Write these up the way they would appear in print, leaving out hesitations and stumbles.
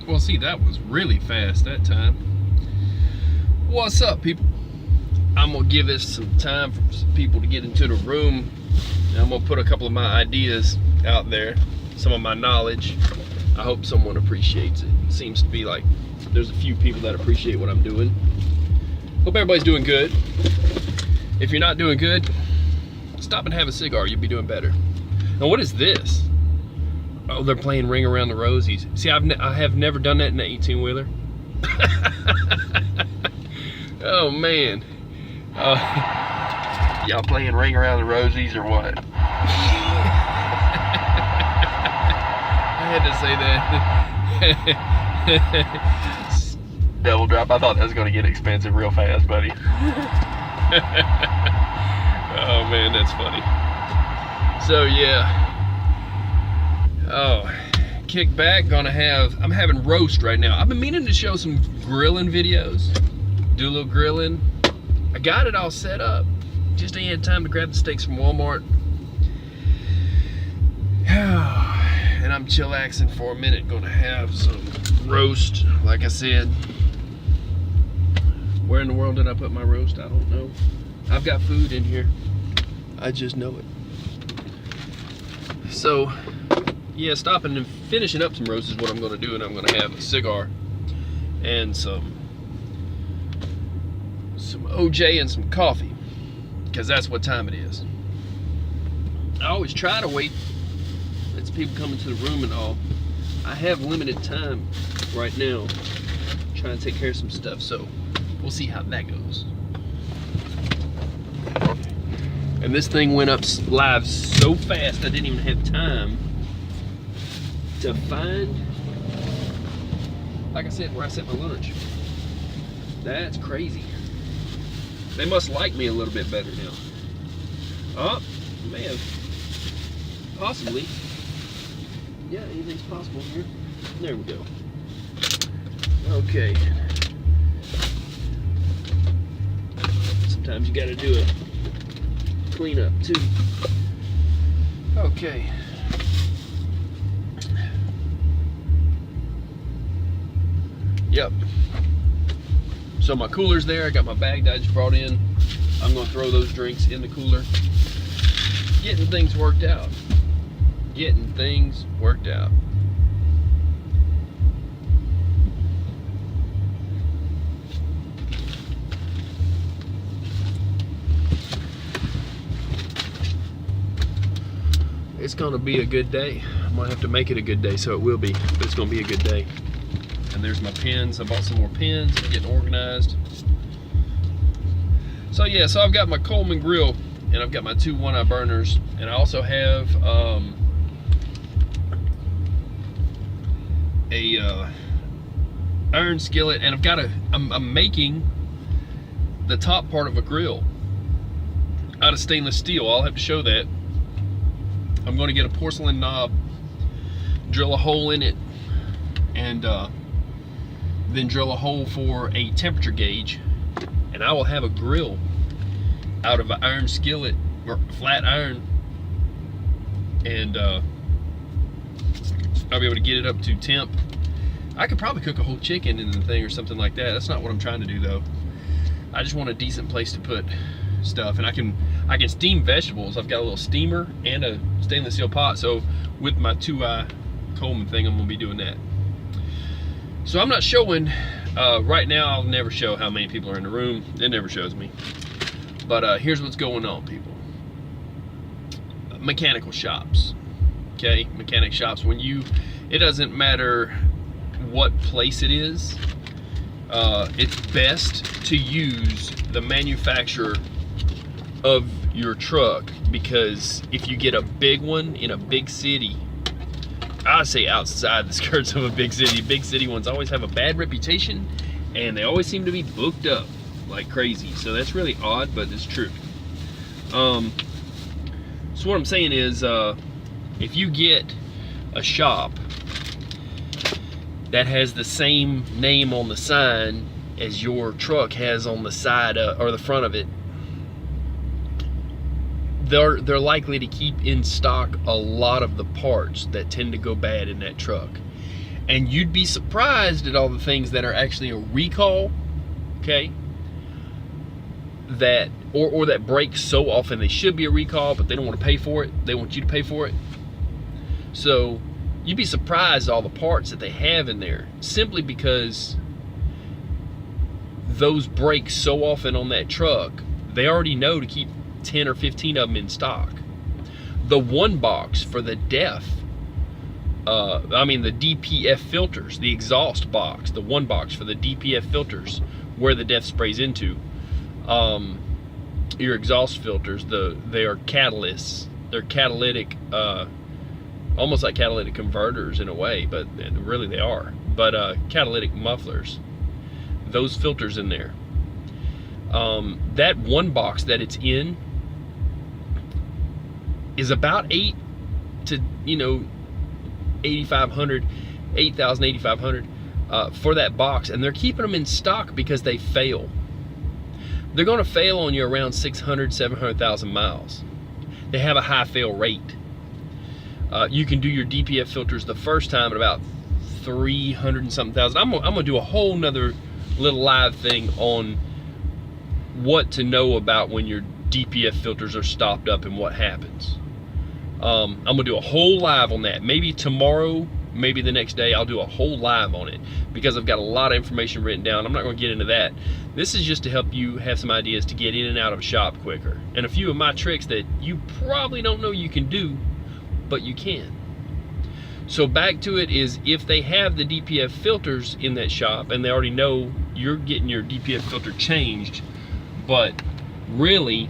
Well, see, that was really fast that time. What's up, people? I'm gonna give this some time for some people to get into the room. And I'm gonna put a couple of my ideas out there, some of my knowledge. I hope someone appreciates it. Seems to be like there's a few people that appreciate what I'm doing. Hope everybody's doing good. If you're not doing good, stop and have a cigar. You'll be doing better. Now, what is this? Oh, they're playing Ring Around the Rosies. See, I have never done that in an 18-wheeler. Oh, man. Y'all playing Ring Around the Rosies or what? I had to say that. Double drop. I thought that was going to get expensive real fast, buddy. Oh, man, that's funny. So, yeah. Oh, kick back, I'm having roast right now. I've been meaning to show some grilling videos, do a little grilling. I got it all set up, just ain't had time to grab the steaks from Walmart. And I'm chillaxing for a minute, gonna have some roast, like I said. Where in the world did I put my roast? I don't know. I've got food in here, I just know it. So, yeah, stopping and finishing up some roast is what I'm going to do, and I'm going to have a cigar and some OJ and some coffee, because that's what time it is. I always try to wait, let people come into the room and all. I have limited time right now, trying to take care of some stuff, so we'll see how that goes. And this thing went up live so fast I didn't even have time to find, like I said, where I set my lunch. That's crazy. They must like me a little bit better now. Oh, man. Possibly. Yeah, anything's possible here. There we go. Okay. Sometimes you gotta do a cleanup too. Okay. Yep. So my cooler's there. I got my bag that I just brought in. I'm gonna throw those drinks in the cooler. Getting things worked out. Getting things worked out. It's gonna be a good day. I'm gonna have to make it a good day, so it will be, but it's gonna be a good day. And there's my pins. I bought some more pins. I'm getting organized. So yeah, so I've got my Coleman grill, and I've got my two 1-eye burners, and I also have a iron skillet, and I've got I'm making the top part of a grill out of stainless steel. I'll have to show that. I'm going to get a porcelain knob, drill a hole in it, and then drill a hole for a temperature gauge, and I will have a grill out of an iron skillet or flat iron, and I'll be able to get it up to temp. I could probably cook a whole chicken in the thing or something like that. That's not what I'm trying to do though. I just want a decent place to put stuff, and I can steam vegetables. I've got a little steamer and a stainless steel pot, so with my 2-eye Coleman thing, I'm gonna be doing that. So I'm not showing right now. I'll never show how many people are in the room. It never shows me. But here's what's going on, people. Mechanical shops. Okay, mechanic shops. It doesn't matter what place it is. It's best to use the manufacturer of your truck, because if you get a big one in a big city, I'd say outside the skirts of a big city ones always have a bad reputation, and they always seem to be booked up like crazy. So that's really odd, but it's true. So what I'm saying is, if you get a shop that has the same name on the sign as your truck has on the side or the front of it, they're likely to keep in stock a lot of the parts that tend to go bad in that truck. And you'd be surprised at all the things that are actually a recall, okay? That or that break so often they should be a recall, but they don't want to pay for it. They want you to pay for it. So you'd be surprised at all the parts that they have in there, simply because those break so often on that truck. They already know to keep 10 or 15 of them in stock. The one box for the DEF, the DPF filters, the exhaust box, the one box for the DPF filters, where the DEF sprays into. Your exhaust filters, they are catalysts. They're catalytic, almost like catalytic converters in a way, but really they are. But catalytic mufflers, those filters in there. That one box that it's in is about 8 to 8,500, 8,000, 8,500 for that box, and they're keeping them in stock because they fail. They're going to fail on you around 600, 700,000 miles. They have a high fail rate. You can do your DPF filters the first time at about 300 and something thousand. I'm gonna do a whole nother little live thing on what to know about when your DPF filters are stopped up and what happens. I'm gonna do a whole live on that. Maybe tomorrow, maybe the next day, I'll do a whole live on it, because I've got a lot of information written down. I'm not gonna get into that. This is just to help you have some ideas to get in and out of shop quicker, and a few of my tricks that you probably don't know you can do, but you can. So back to it is, if they have the DPF filters in that shop and they already know you're getting your DPF filter changed, but really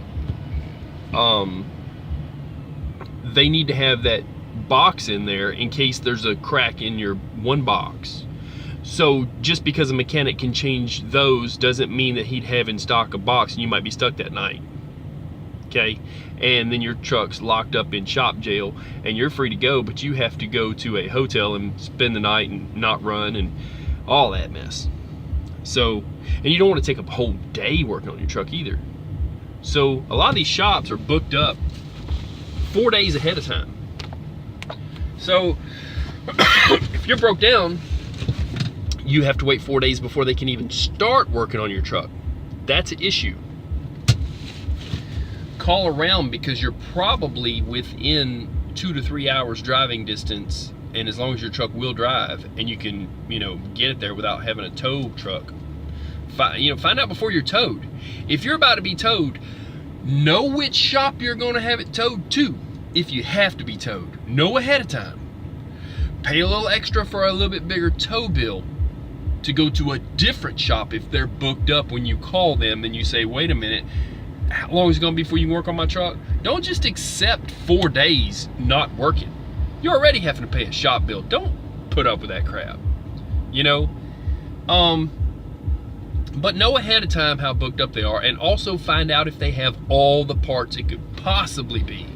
they need to have that box in there in case there's a crack in your one box. So just because a mechanic can change those doesn't mean that he'd have in stock a box, and you might be stuck that night, okay? And then your truck's locked up in shop jail and you're free to go, but you have to go to a hotel and spend the night and not run and all that mess. So, and you don't want to take a whole day working on your truck either. So a lot of these shops are booked up 4 days ahead of time. So if you're broke down, you have to wait 4 days before they can even start working on your truck. That's an issue. Call around, because you're probably within 2 to 3 hours driving distance, and as long as your truck will drive and you can get it there without having a tow truck, find out before you're towed. If you're about to be towed, know which shop you're going to have it towed to. If you have to be towed, know ahead of time. Pay a little extra for a little bit bigger tow bill to go to a different shop if they're booked up when you call them and you say, wait a minute, how long is it going to be before you can work on my truck? Don't just accept 4 days not working. You're already having to pay a shop bill. Don't put up with that crap. But know ahead of time how booked up they are, and also find out if they have all the parts it could possibly be.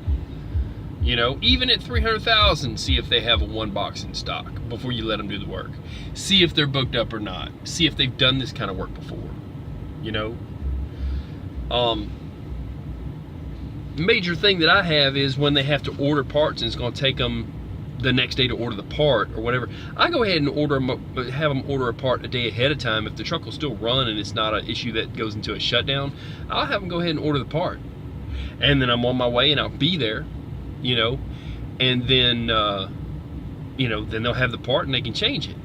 Even at 300,000, see if they have a one box in stock before you let them do the work. See if they're booked up or not. See if they've done this kind of work before. Major thing that I have is when they have to order parts and it's going to take them the next day to order the part or whatever, I go ahead and have them order a part a day ahead of time. If the truck will still run and it's not an issue that goes into a shutdown, I'll have them go ahead and order the part, and then I'm on my way and I'll be there, and then then they'll have the part and they can change it,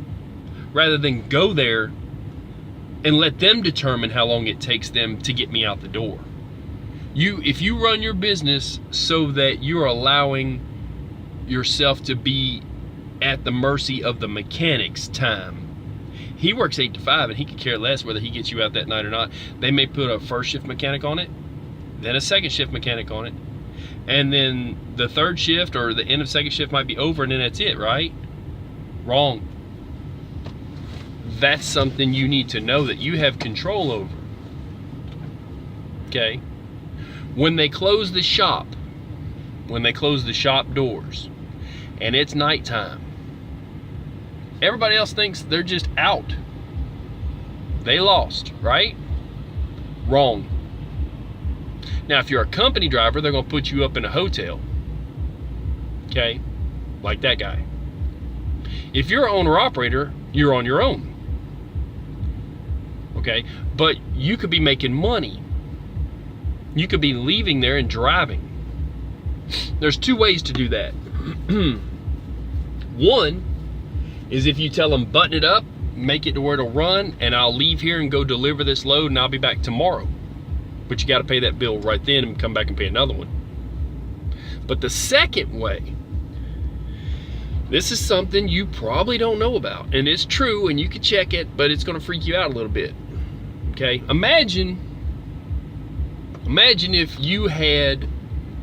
rather than go there and let them determine how long it takes them to get me out the door. If you run your business so that you're allowing yourself to be at the mercy of the mechanic's time, he works 8 to 5 and he could care less whether he gets you out that night or not. They may put a first shift mechanic on it, then a second shift mechanic on it, and then the third shift or the end of second shift might be over, and then that's it, right? Wrong. That's something you need to know that you have control over. Okay? When they close the shop, doors, and it's nighttime, everybody else thinks they're just out. They lost, right? Wrong. Now, if you're a company driver, they're going to put you up in a hotel. Okay? Like that guy. If you're an owner-operator, you're on your own. Okay? But you could be making money. You could be leaving there and driving. There's two ways to do that. One is if you tell them button it up, make it to where it'll run, and I'll leave here and go deliver this load and I'll be back tomorrow. But you got to pay that bill right then and come back and pay another one. But the second way, this is something you probably don't know about, and it's true, and you can check it, but it's going to freak you out a little bit. Okay, imagine if you had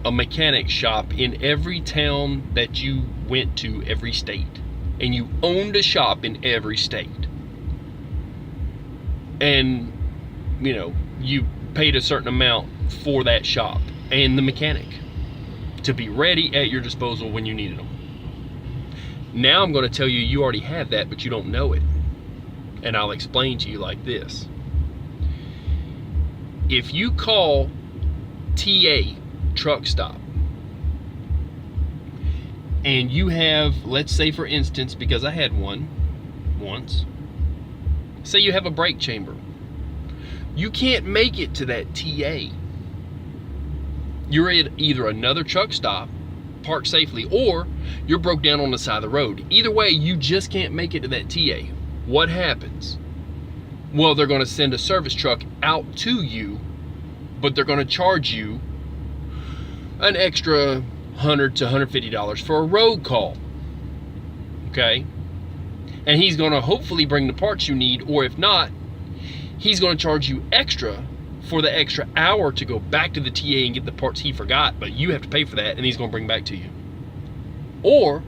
a mechanic shop in every town that you went to, every state, and you owned a shop in every state, and you know, you paid a certain amount for that shop and the mechanic to be ready at your disposal when you needed them. Now I'm going to tell you, you already have that, but you don't know it. And I'll explain to you like this. If you call TA truck stop and you have, let's say for instance, because I had one once, say you have a brake chamber. You can't make it to that TA. You're at either another truck stop, park safely, or you're broke down on the side of the road. Either way, you just can't make it to that TA. What happens? Well, they're going to send a service truck out to you, but they're going to charge you an extra $100 to $150 for a road call. Okay? And he's going to hopefully bring the parts you need, or if not, he's going to charge you extra for the extra hour to go back to the TA and get the parts he forgot, but you have to pay for that, and he's going to bring back to you. Or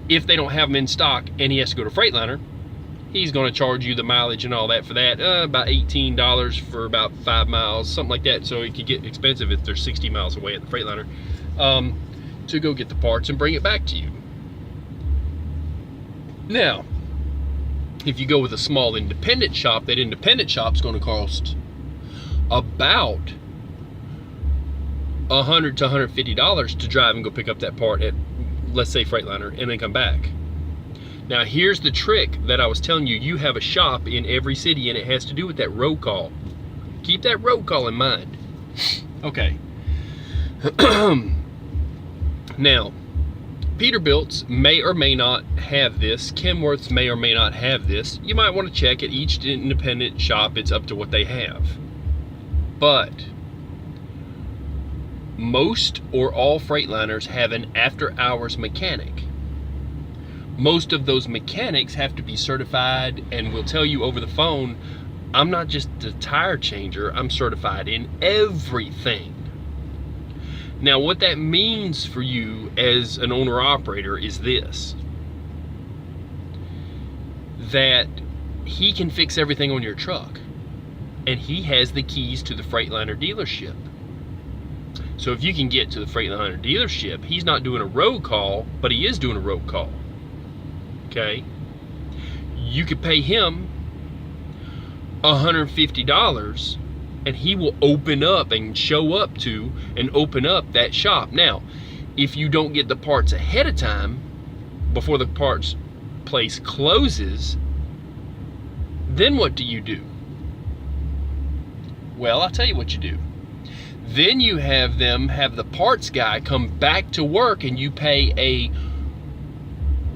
if they don't have them in stock and he has to go to Freightliner, he's going to charge you the mileage and all that for that, about $18 for about 5 miles, something like that. So it could get expensive if they're 60 miles away at the Freightliner, to go get the parts and bring it back to you. Now, if you go with a small independent shop, that independent shop's going to cost about $100 to $150 to drive and go pick up that part at, let's say, Freightliner, and then come back. Now here's the trick that I was telling you. You have a shop in every city, and it has to do with that road call. Keep that road call in mind. Okay. Now, Peterbilts may or may not have this. Kenworths may or may not have this. You might want to check at each independent shop. It's up to what they have. But most or all Freightliners have an after-hours mechanic. Most of those mechanics have to be certified and will tell you over the phone, I'm not just a tire changer, I'm certified in everything. Now what that means for you as an owner-operator is this: that he can fix everything on your truck, and he has the keys to the Freightliner dealership. So if you can get to the Freightliner dealership, he's not doing a road call, but he is doing a road call. Okay? You could pay him $150 and he will open up and show up to and open up that shop. Now, if you don't get the parts ahead of time, before the parts place closes, then what do? Well, I'll tell you what you do. Then you have them have the parts guy come back to work, and you pay a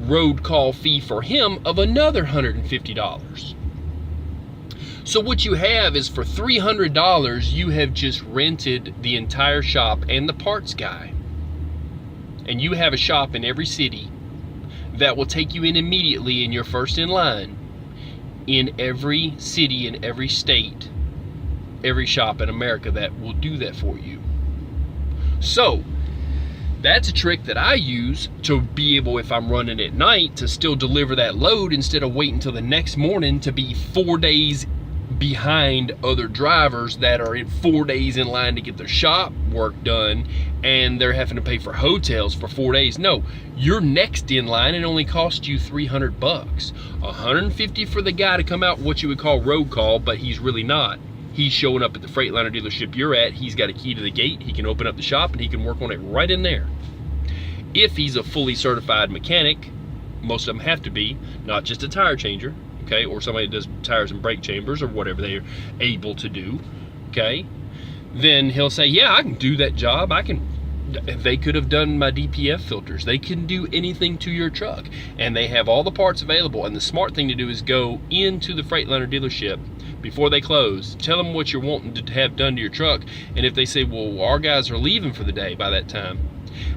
road call fee for him of another $150. So what you have is, for $300, you have just rented the entire shop and the parts guy. And you have a shop in every city that will take you in immediately, and you're first in line in every city, in every state, every shop in America that will do that for you. So that's a trick that I use to be able, if I'm running at night, to still deliver that load instead of waiting until the next morning to be 4 days behind other drivers that are in 4 days in line to get their shop work done, and they're having to pay for hotels for 4 days. No, you're next in line, and it only costs you $300. $150 for the guy to come out, what you would call road call, but he's really not. He's showing up at the Freightliner dealership you're at. He's got a key to the gate. He can open up the shop and he can work on it right in there. If he's a fully certified mechanic, Most of them have to be, not just a tire changer, okay, or somebody that does tires and brake chambers or whatever they're able to do, okay. Then he'll say, yeah, I can do that job. They could have done my DPF filters. They can do anything to your truck, and they have all the parts available. And the smart thing to do is go into the Freightliner dealership before they close, tell them what you're wanting to have done to your truck, and if they say, well, our guys are leaving for the day by that time,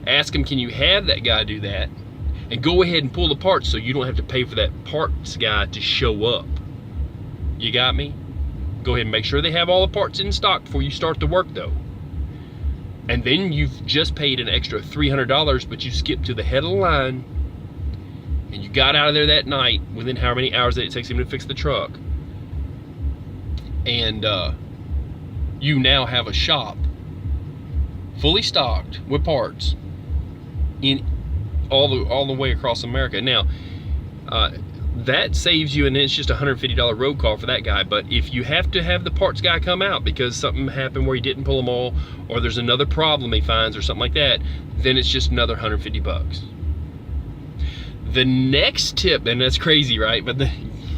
ask them, can you have that guy do that, and go ahead and pull the parts so you don't have to pay for that parts guy to show up. You got me? Go ahead and make sure they have all the parts in stock before you start the work though. And then you've just paid an extra $300, but you skipped to the head of the line, and you got out of there that night within however many hours that it takes him to fix the truck. And you now have a shop fully stocked with parts in all the way across America. Now, that saves you, and it's just a $150 road call for that guy. But if you have to have the parts guy come out because something happened where he didn't pull them all, or there's another problem he finds or something like that, then it's just another $150. The next tip, and that's crazy, right? But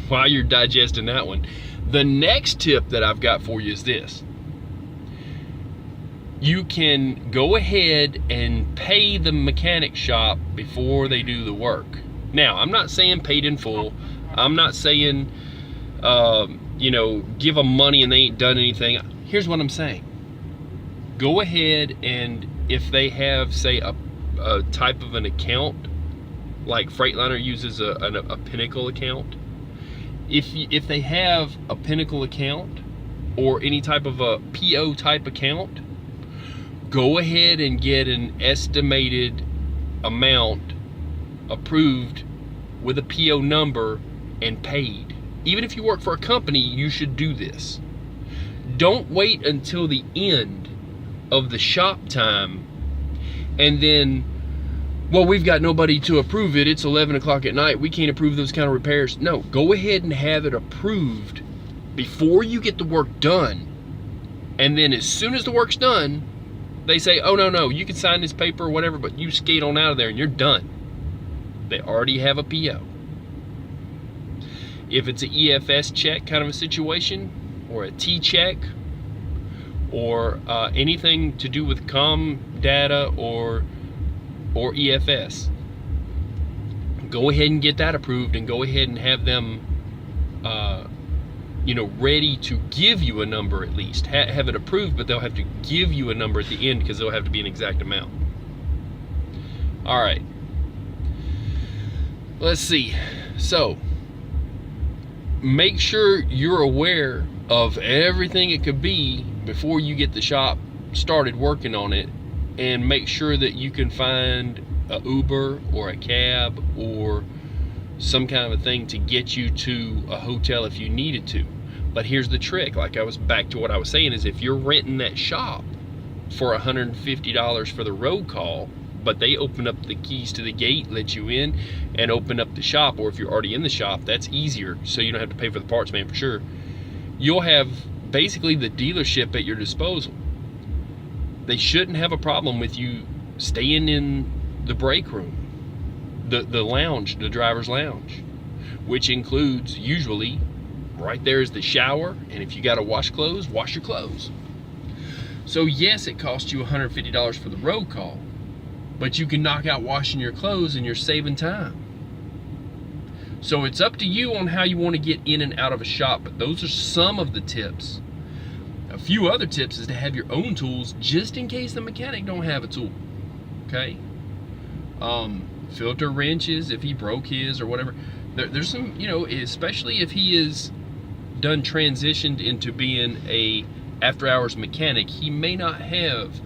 while you're digesting that one, the next tip that I've got for you is this. You can go ahead and pay the mechanic shop before they do the work. Now, I'm not saying paid in full. I'm not saying, you know, give them money and they ain't done anything. Here's what I'm saying. Go ahead, and if they have, say, a type of an account, like Freightliner uses a Pinnacle account. If they have a Pinnacle account or any type of a PO type account, go ahead and get an estimated amount approved with a PO number and paid. Even if you work for a company, you should do this. Don't wait until the end of the shop time and then, well, we've got nobody to approve it. It's 11 o'clock at night. We can't approve those kind of repairs. No, go ahead and have it approved before you get the work done. And then as soon as the work's done, they say, oh, no, you can sign this paper or whatever, but you skate on out of there and you're done. They already have a PO. If it's an EFS check kind of a situation, or a T check, or anything to do with COM data or EFS, go ahead and get that approved, and go ahead and have them you know, ready to give you a number at least. Have it approved, but they'll have to give you a number at the end because there'll have to be an exact amount. All right. Let's see. So, make sure you're aware of everything it could be before you get the shop started working on it, and make sure that you can find a Uber or a cab or some kind of a thing to get you to a hotel if you needed to. But here's the trick, like I was back to what I was saying, is if you're renting that shop for $150 for the road call, but they open up the keys to the gate, let you in, and open up the shop, or if you're already in the shop, that's easier, so you don't have to pay for the parts man for sure. You'll have basically the dealership at your disposal. They shouldn't have a problem with you staying in the break room, the lounge, the driver's lounge, which includes, usually, right there is the shower, and if you gotta wash clothes, wash your clothes. So yes, it costs you $150 for the road call, but you can knock out washing your clothes and you're saving time. So it's up to you on how you want to get in and out of a shop, but those are some of the tips. A few other tips is to have your own tools just in case the mechanic don't have a tool, okay? Filter wrenches if he broke his or whatever. There's some, you know, especially if he is done transitioned into being a after hours mechanic, he may not have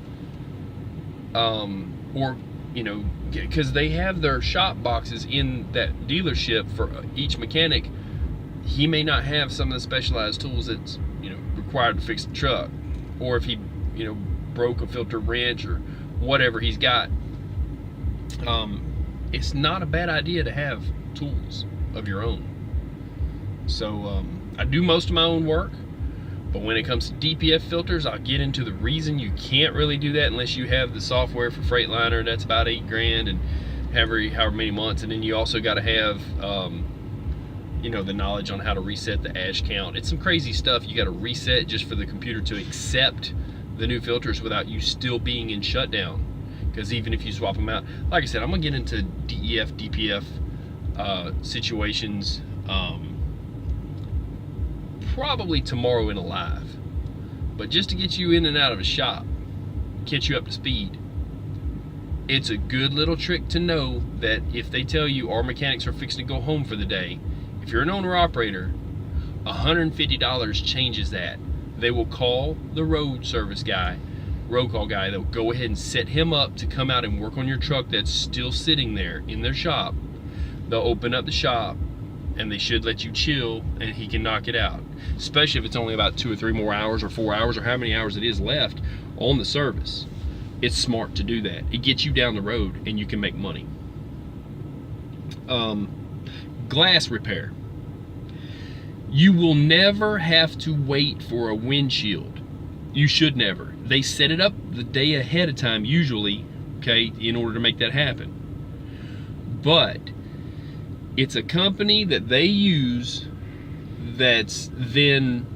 or, you know, because they have their shop boxes in that dealership for each mechanic. He may not have some of the specialized tools that's, you know, required to fix the truck, or if he, you know, broke a filter wrench or whatever he's got. It's not a bad idea to have tools of your own. So I do most of my own work, but when it comes to DPF filters, I'll get into the reason you can't really do that unless you have the software for Freightliner. That's about $8 grand, and however many months, and then you also got to have you know, the knowledge on how to reset the ash count. It's some crazy stuff you got to reset just for the computer to accept the new filters without you still being in shutdown. Because even if you swap them out, like I said, I'm gonna get into DEF, DPF situations probably tomorrow in a live. But just to get you in and out of a shop, get you up to speed, it's a good little trick to know that if they tell you our mechanics are fixing to go home for the day, if you're an owner-operator, $150 changes that. They will call the road service guy, road call guy. They'll go ahead and set him up to come out and work on your truck that's still sitting there in their shop. They'll open up the shop, and they should let you chill, and he can knock it out. Especially if it's only about 2 or 3 more hours or 4 hours or how many hours it is left on the service. It's smart to do that. It gets you down the road, and you can make money. Glass repair. You will never have to wait for a windshield. You should never. They set it up the day ahead of time usually, okay, in order to make that happen. But it's a company that they use that's then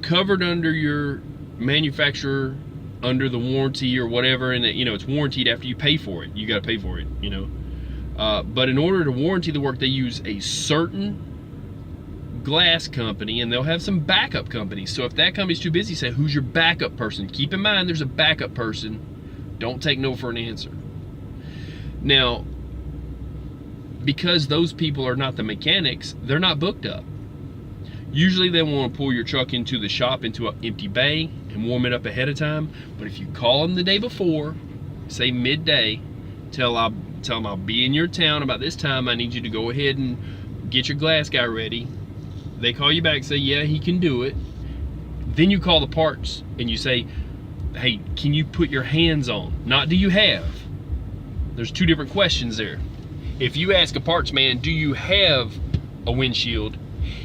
covered under your manufacturer, under the warranty or whatever, and you know, it's warranted after you pay for it. You got to pay for it, you know. But in order to warranty the work, they use a certain glass company, and they'll have some backup companies. So if that company's too busy, say, who's your backup person? Keep in mind there's a backup person. Don't take no for an answer. Now, because those people are not the mechanics, they're not booked up. Usually they want to pull your truck into the shop, into an empty bay, and warm it up ahead of time. But if you call them the day before, say midday, tell them I'll be in your town about this time, I need you to go ahead and get your glass guy ready. They call you back and say, yeah, he can do it. Then you call the parts and you say, hey, can you put your hands on? Not do you have. There's 2 different questions there. If you ask a parts man, do you have a windshield?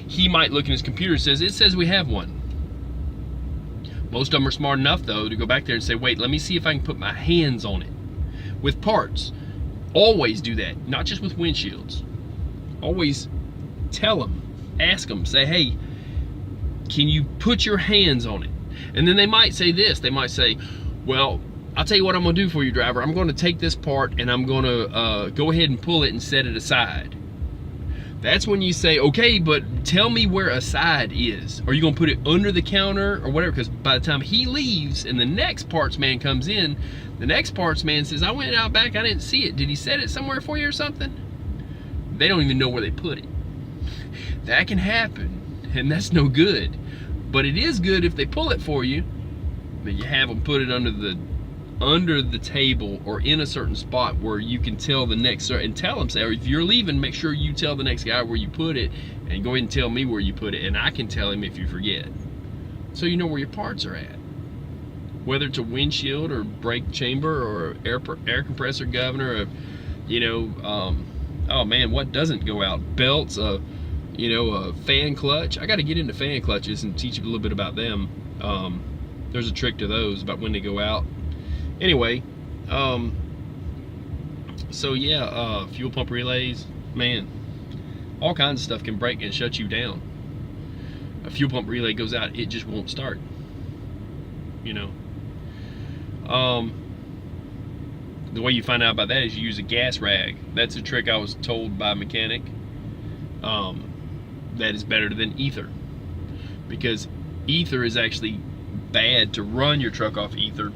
He might look in his computer and says, it says we have one. Most of them are smart enough though to go back there and say, wait, let me see if I can put my hands on it. With parts, always do that, not just with windshields. Always tell them, ask them, say, hey, can you put your hands on it? And then they might say this, they might say, well, I'll tell you what I'm gonna do for you, driver. I'm gonna take this part and I'm gonna go ahead and pull it and set it aside. That's when you say, okay, but tell me where aside is. Are you gonna put it under the counter or whatever? Because by the time he leaves and the next parts man comes in, the next parts man says, I went out back, I didn't see it. Did he set it somewhere for you or something? They don't even know where they put it. That can happen, and that's no good. But it is good if they pull it for you, that you have them put it under the table or in a certain spot where you can tell the next, and tell them, say, if you're leaving, make sure you tell the next guy where you put it, and go ahead and tell me where you put it, and I can tell him if you forget. So you know where your parts are at. Whether it's a windshield or brake chamber or air compressor governor, or, you know, oh man, what doesn't go out? Belts, you know, a fan clutch. I got to get into fan clutches and teach you a little bit about them. There's a trick to those about when they go out. Anyway, so yeah, fuel pump relays, man, all kinds of stuff can break and shut you down. A fuel pump relay goes out, it just won't start, you know. The way you find out about that is you use a gas rag. That's a trick I was told by a mechanic. That is better than ether, because ether is actually bad to run your truck off ether,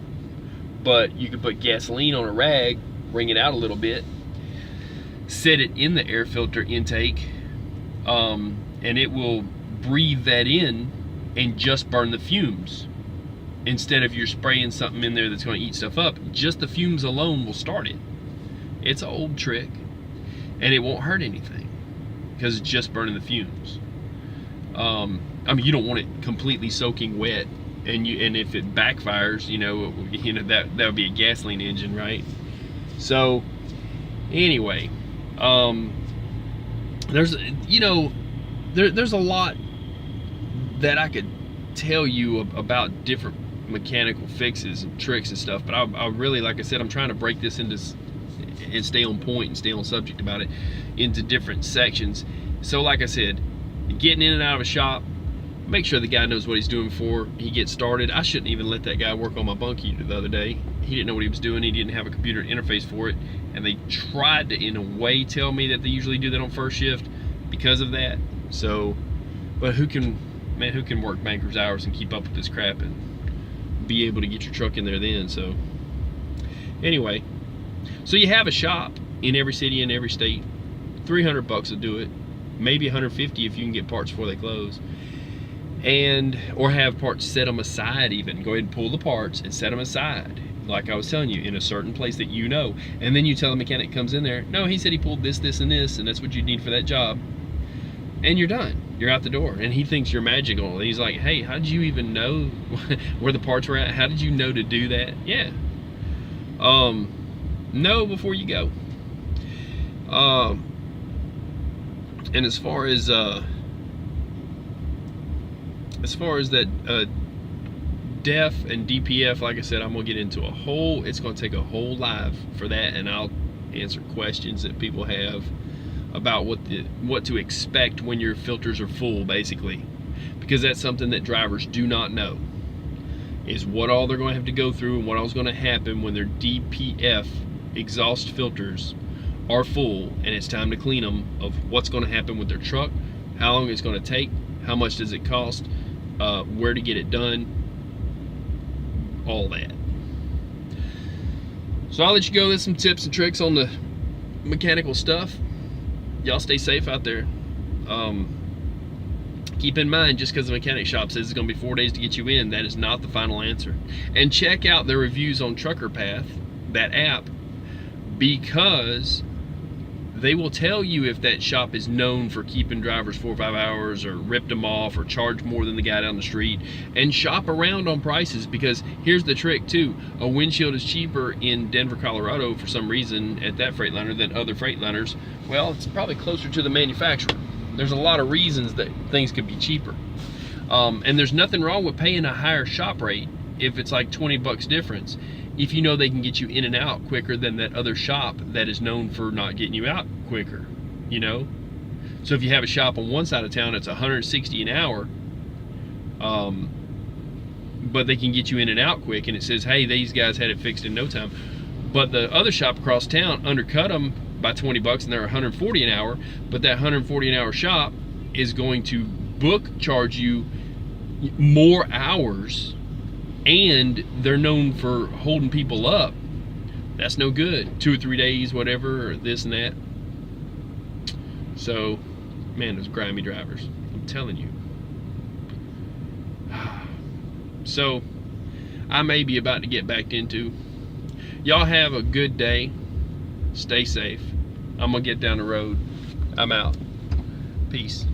but you can put gasoline on a rag, bring it out a little bit, set it in the air filter intake, and it will breathe that in and just burn the fumes. Instead of you're spraying something in there that's going to eat stuff up, just the fumes alone will start it. It's an old trick, and it won't hurt anything because it's just burning the fumes. I mean, you don't want it completely soaking wet, and if it backfires, you know that would be a gasoline engine, right? So anyway, there's there's a lot that I could tell you about different mechanical fixes and tricks and stuff, but I really, like I said, I'm trying to break this into and stay on point and stay on subject about it into different sections. So like I said, getting in and out of a shop, make sure the guy knows what he's doing before he gets started. I shouldn't even let that guy work on my bunk heater the other day. He didn't know what he was doing. He didn't have a computer interface for it, and they tried to in a way tell me that they usually do that on first shift because of that. So, but who can work banker's hours and keep up with this crap and be able to get your truck in there then? So anyway, so you have a shop in every city in every state. $300 will do it, maybe 150 if you can get parts before they close, and or have parts, set them aside. Even go ahead and pull the parts and set them aside, like I was telling you, in a certain place that you know. And then you tell the mechanic comes in there, no, he said he pulled this, this, and this, and that's what you need for that job, and you're done. You're out the door, and he thinks you're magical. And he's like, hey, how did you even know where the parts were at? How did you know to do that? Yeah. Know before you go. And as far as that DEF and DPF, like I said, I'm gonna get into a whole, it's gonna take a whole live for that, and I'll answer questions that people have about what to expect when your filters are full, basically, because that's something that drivers do not know, is what all they're going to have to go through and what all's going to happen when their DPF exhaust filters are full and it's time to clean them, of what's going to happen with their truck, how long it's going to take, how much does it cost, where to get it done, all that. So I'll let you go with some tips and tricks on the mechanical stuff. Y'all stay safe out there. Keep in mind, just because the mechanic shop says it's going to be 4 days to get you in, that is not the final answer. And check out the reviews on Trucker Path, that app, because they will tell you if that shop is known for keeping drivers 4 or 5 hours, or ripped them off, or charged more than the guy down the street. And shop around on prices, because here's the trick too. A windshield is cheaper in Denver, Colorado for some reason at that Freightliner than other Freightliners. Well, it's probably closer to the manufacturer. There's a lot of reasons that things could be cheaper. And there's nothing wrong with paying a higher shop rate if it's like 20 bucks difference, if you know they can get you in and out quicker than that other shop that is known for not getting you out quicker, you know? So if you have a shop on one side of town, it's 160 an hour, but they can get you in and out quick, and it says, hey, these guys had it fixed in no time. But the other shop across town undercut them by 20 bucks and they're 140 an hour, but that 140 an hour shop is going to charge you more hours, and they're known for holding people up. That's no good. 2 or 3 days, whatever, or this and that. So, man, those grimy drivers, I'm telling you. So, I may be about to get back into. Y'all have a good day. Stay safe. I'm gonna get down the road. I'm out. Peace.